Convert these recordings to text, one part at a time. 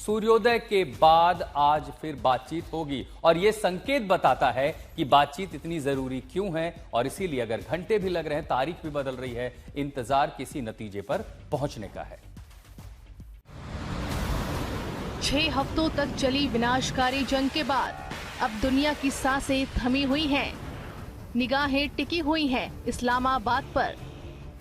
सूर्योदय के बाद आज फिर बातचीत होगी और यह संकेत बताता है कि बातचीत इतनी जरूरी क्यों है और इसीलिए अगर घंटे भी लग रहे हैं, तारीख भी बदल रही है, इंतजार किसी नतीजे पर पहुंचने का है। 6 हफ्तों तक चली विनाशकारी जंग के बाद अब दुनिया की सांसें थमी हुई हैं, निगाहें टिकी हुई हैं इस्लामाबाद पर,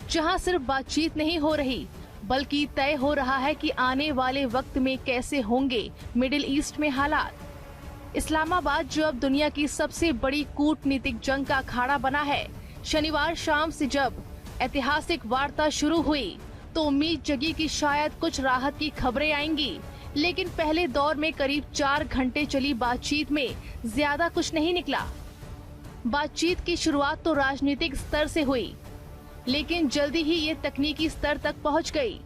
जहां सिर्फ बातचीत नहीं हो रही बल्कि तय हो रहा है कि आने वाले वक्त में कैसे होंगे मिडिल ईस्ट में हालात। इस्लामाबाद जो अब दुनिया की सबसे बड़ी कूटनीतिक जंग का अखाड़ा बना है, शनिवार शाम से जब ऐतिहासिक वार्ता शुरू हुई तो उम्मीद जगी कि शायद कुछ राहत की खबरें आएंगी, लेकिन पहले दौर में करीब 4 घंटे चली बातचीत में ज्यादा कुछ नहीं निकला। बातचीत की शुरुआत तो राजनीतिक स्तर से हुई, लेकिन जल्दी ही ये तकनीकी स्तर तक पहुंच गई,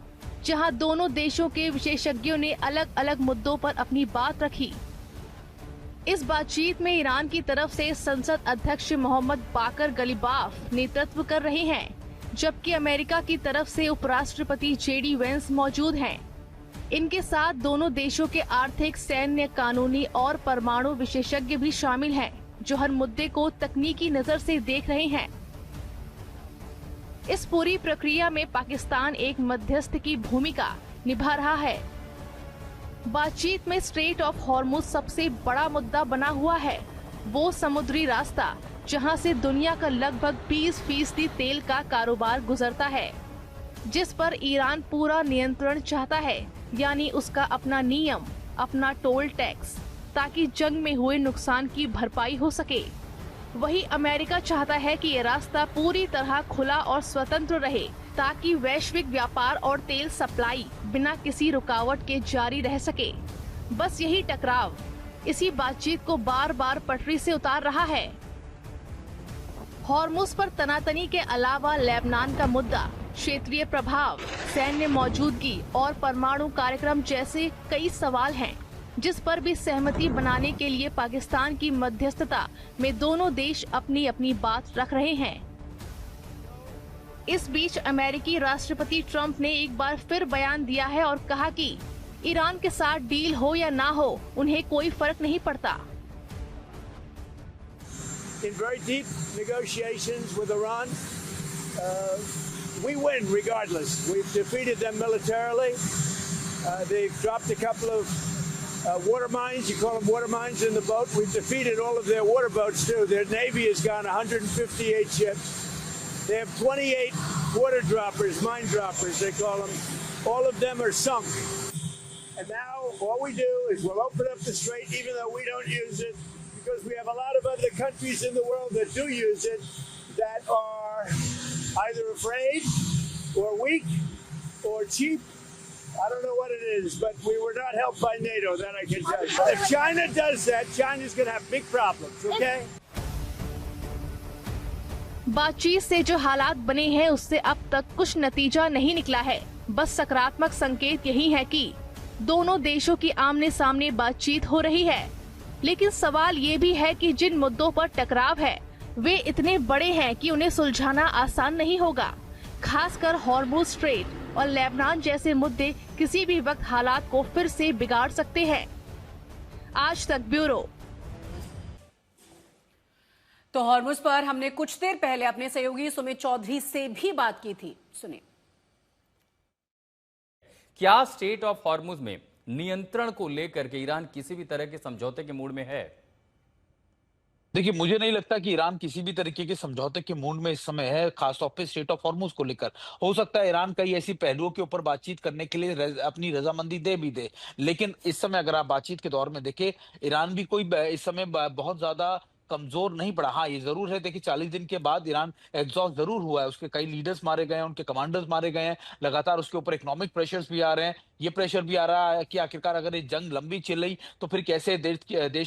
जहां दोनों देशों के विशेषज्ञों ने अलग अलग मुद्दों पर अपनी बात रखी। इस बातचीत में ईरान की तरफ से संसद अध्यक्ष मोहम्मद बाकर गलीबाफ नेतृत्व कर रहे हैं, जबकि अमेरिका की तरफ से उपराष्ट्रपति JD वेंस मौजूद हैं। इनके साथ दोनों देशों के आर्थिक, सैन्य, कानूनी और परमाणु विशेषज्ञ भी शामिल हैं, जो हर मुद्दे को तकनीकी नजर से देख रहे हैं। इस पूरी प्रक्रिया में पाकिस्तान एक मध्यस्थ की भूमिका निभा रहा है। बातचीत में स्ट्रेट ऑफ हॉर्मुज सबसे बड़ा मुद्दा बना हुआ है, वो समुद्री रास्ता जहां से दुनिया का लगभग 20% तेल का कारोबार गुजरता है, जिस पर ईरान पूरा नियंत्रण चाहता है, यानी उसका अपना नियम, अपना टोल टैक्स, ताकि जंग में हुए नुकसान की भरपाई हो सके। वही अमेरिका चाहता है कि ये रास्ता पूरी तरह खुला और स्वतंत्र रहे, ताकि वैश्विक व्यापार और तेल सप्लाई बिना किसी रुकावट के जारी रह सके। बस यही टकराव इसी बातचीत को बार बार पटरी से उतार रहा है। हॉर्मुज पर तनातनी के अलावा लेबनान का मुद्दा, क्षेत्रीय प्रभाव, सैन्य मौजूदगी और परमाणु कार्यक्रम जैसे कई सवाल हैं, जिस पर भी सहमति बनाने के लिए पाकिस्तान की मध्यस्थता में दोनों देश अपनी अपनी बात रख रहे हैं। इस बीच अमेरिकी राष्ट्रपति ट्रंप ने एक बार फिर बयान दिया है और कहा कि ईरान के साथ डील हो या ना हो, उन्हें कोई फर्क नहीं पड़ता। In very deep negotiations with Iran, we win regardless. We've defeated them militarily. They've dropped a couple of water mines, you call them water mines, in the boat. We've defeated all of their water boats too. Their Navy has gone 158 ships. They have 28 water droppers, mine droppers they call them. All of them are sunk. And now all we do is we'll open up the strait even though we don't use it, because we have a lot of other countries in the world that do use it that are either afraid or weak or cheap. I don't know what it is, but we were not helped by NATO, that I can tell you. If China does that, China's going to have big problems, okay? बातचीत से जो हालात बने हैं उससे अब तक कुछ नतीजा नहीं निकला है। बस सकारात्मक संकेत यही है कि दोनों देशों की आमने सामने बातचीत हो रही है, लेकिन सवाल ये भी है कि जिन मुद्दों पर टकराव है वे इतने बड़े हैं कि उन्हें सुलझाना आसान नहीं होगा। खासकर हॉर्मुज स्ट्रेट और लेबनान जैसे मुद्दे किसी भी वक्त हालात को फिर से बिगाड़ सकते हैं। आज तक ब्यूरो। तो हॉर्मुज पर हमने कुछ देर पहले अपने सहयोगी सुमित चौधरी से भी बात की थी, सुनिए। क्या स्टेट ऑफ हॉर्मुज में नियंत्रण को लेकर के ईरान किसी भी तरह के समझौते के मूड में है? देखिए, मुझे नहीं लगता कि ईरान किसी भी तरीके के समझौते के मूड में इस समय है, खासतौर पे स्टेट ऑफ हॉर्मुज को लेकर। हो सकता है ईरान कई ऐसी पहलुओं के ऊपर बातचीत करने के लिए अपनी रजामंदी दे भी दे, लेकिन इस समय अगर आप बातचीत के दौर में देखें, ईरान भी कोई इस समय बहुत ज्यादा कमजोर नहीं पड़ा। हाँ, ये जरूर है, देखिए 40 दिन के बाद ईरान एग्जॉस्ट जरूर हुआ है, उसके कई लीडर्स मारे गए हैं, उनके कमांडर्स मारे गए हैं, लगातार उसके ऊपर इकोनॉमिक प्रेशर्स भी आ रहे हैं। ये प्रेशर भी आ रहा है कि आखिरकार अगर ये जंग लंबी चल रही तो फिर कैसे देश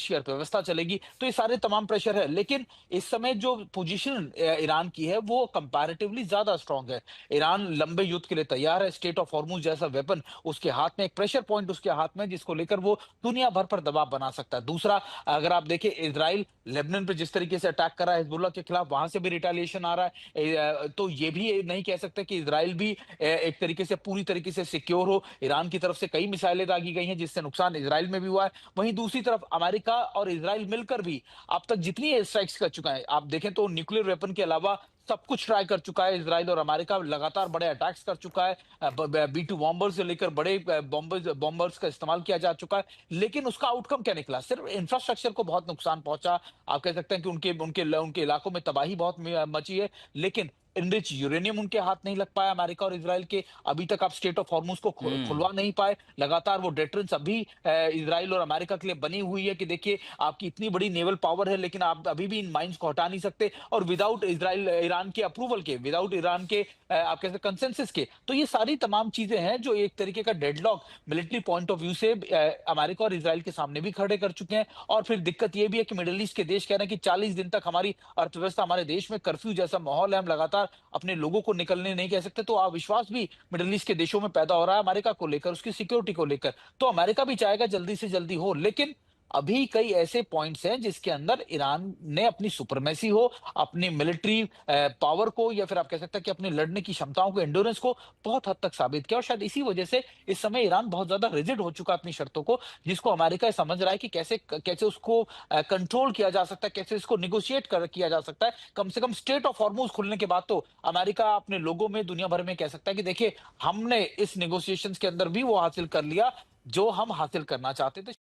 की अर्थव्यवस्था चलेगी। तो ये सारे तमाम प्रेशर है, लेकिन इस समय जो पोजीशन ईरान की है वो कंपैरेटिवली ज्यादा स्ट्रांग है। ईरान लंबे युद्ध के लिए तैयार है। स्टेट ऑफ हॉर्मुज जैसा वेपन उसके हाथ में, एक प्रेशर पॉइंट उसके हाथ में, जिसको लेकर वो दुनिया भर पर दबाव बना सकता है। दूसरा, अगर आप देखें इजराइल लेबनान पे जिस तरीके से अटैक कर रहा है हिजबुल्लाह के खिलाफ, वहां से भी रिटेलिएशन आ रहा है। तो ये भी नहीं कह सकते कि इजराइल भी एक तरीके से पूरी तरीके से सिक्योर हो। ईरान ईरान की तरफ से कई मिसाइलें दागी गई हैं जिससे नुकसान इजराइल में भी हुआ है। वहीं दूसरी तरफ अमेरिका और इजराइल मिलकर भी अब तक जितनी एयर स्ट्राइक्स कर चुका है, आप देखें तो न्यूक्लियर वेपन के अलावा सब कुछ ट्राई कर चुका है। इजराइल और अमेरिका लगातार बड़े अटैक्स कर चुका है। B-2 बॉम्बर्स से लेकर बड़े बॉम्बर्स का इस्तेमाल किया जा चुका है। लेकिन उसका आउटकम क्या निकला? सिर्फ इंफ्रास्ट्रक्चर को बहुत नुकसान पहुंचा। आप कह सकते हैं कि उनके उनके उनके इलाकों में तबाही बहुत मची है। लेकिन इनरिच यूरेनियम उनके हाथ नहीं लग पाया अमेरिका और इजराइल के। अभी तक आप स्टेट ऑफ हॉर्मुज को खुलवा नहीं पाए। लगातार वो डेटरेंस अभी इजराइल और अमेरिका के लिए बनी हुई है कि देखिए आपकी इतनी बड़ी नेवल पावर है लेकिन आप अभी भी इन माइंस को हटा नहीं सकते। और विदाउट इजराइल ईरान के अप्रूवल के, विदाउट ईरान के आप कह सकते कंसेंसस के, तो ये सारी तमाम चीजें हैं जो एक तरीके का deadlock military point of view से अमेरिका और इजराइल के सामने भी खड़े कर चुके हैं। और फिर दिक्कत ये भी है कि मिडिल ईस्ट के देश कह रहे हैं कि 40 दिन तक हमारी अर्थव्यवस्था, हमारे देश में कर्फ्यू जैसा माहौल है, हम लगातार अपने लोगों को निकलने नहीं कह सकते। तो अविश्वास भी मिडिल ईस्ट के देशों में पैदा हो रहा है अमेरिका को लेकर, उसकी सिक्योरिटी को लेकर। तो अमेरिका भी चाहेगा जल्दी से जल्दी हो, लेकिन अभी कई ऐसे पॉइंट्स हैं जिसके अंदर ईरान ने अपनी सुपरमेसी हो, अपनी मिलिट्री पावर को, या फिर आप कह सकते हैं कि अपने लड़ने की क्षमताओं को, एंडोरेंस को बहुत हद तक साबित किया। और शायद इसी वजह से इस समय ईरान बहुत ज्यादा रिजिड हो चुका है अपनी शर्तों को, जिसको अमेरिका समझ रहा है कि कैसे कैसे उसको कंट्रोल किया जा सकता है, कैसे इसको निगोशिएट किया जा सकता है। कम से कम स्टेट ऑफ हॉर्मुज खुलने के बाद तो अमेरिका अपने लोगों में, दुनिया भर में कह सकता है कि देखिए हमने इस निगोशिएशंस के अंदर भी वो हासिल कर लिया जो हम हासिल करना चाहते थे।